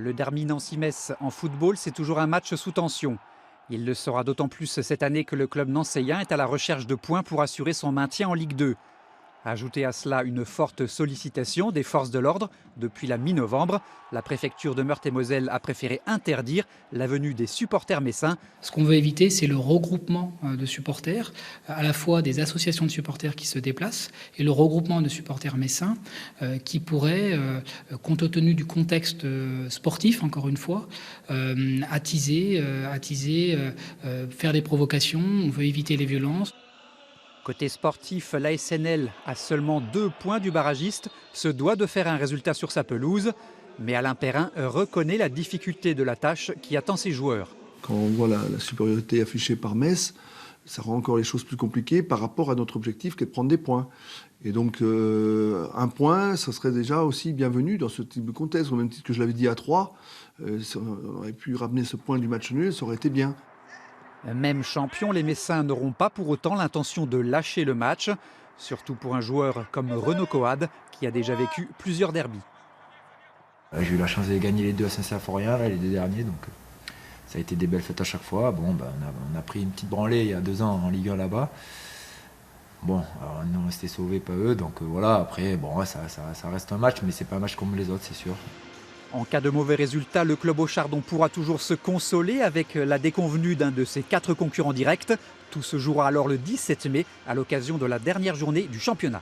Le derby Nancy-Metz en football, c'est toujours un match sous tension. Il le sera d'autant plus cette année que le club nancéien est à la recherche de points pour assurer son maintien en Ligue 2. Ajoutez à cela une forte sollicitation des forces de l'ordre depuis la mi-novembre. La préfecture de Meurthe-et-Moselle a préféré interdire la venue des supporters messins. Ce qu'on veut éviter, c'est le regroupement de supporters, à la fois des associations de supporters qui se déplacent et le regroupement de supporters messins qui pourraient, compte tenu du contexte sportif, encore une fois, attiser, faire des provocations. On veut éviter les violences. Côté sportif, l'ASNL, à seulement 2 points du barragiste, se doit de faire un résultat sur sa pelouse. Mais Alain Perrin reconnaît la difficulté de la tâche qui attend ses joueurs. Quand on voit la supériorité affichée par Metz, ça rend encore les choses plus compliquées par rapport à notre objectif qui est de prendre des points. Et donc un point, ça serait déjà aussi bienvenu dans ce type de contexte. Au même titre que je l'avais dit à 3, on aurait pu ramener ce point du match nul, ça aurait été bien. Même champions, les Messins n'auront pas pour autant l'intention de lâcher le match, surtout pour un joueur comme Renaud Coad, qui a déjà vécu plusieurs derbys. J'ai eu la chance de gagner les deux à Saint-Symphorien, les 2 derniers, donc ça a été des belles fêtes à chaque fois. Bon, on a pris une petite branlée il y a 2 ans en Ligue 1 là-bas. Bon, alors nous on s'était sauvés, pas eux, donc voilà, après, bon, ça reste un match, mais c'est pas un match comme les autres, c'est sûr. En cas de mauvais résultat, le club Auchardon pourra toujours se consoler avec la déconvenue d'un de ses 4 concurrents directs. Tout se jouera alors le 17 mai à l'occasion de la dernière journée du championnat.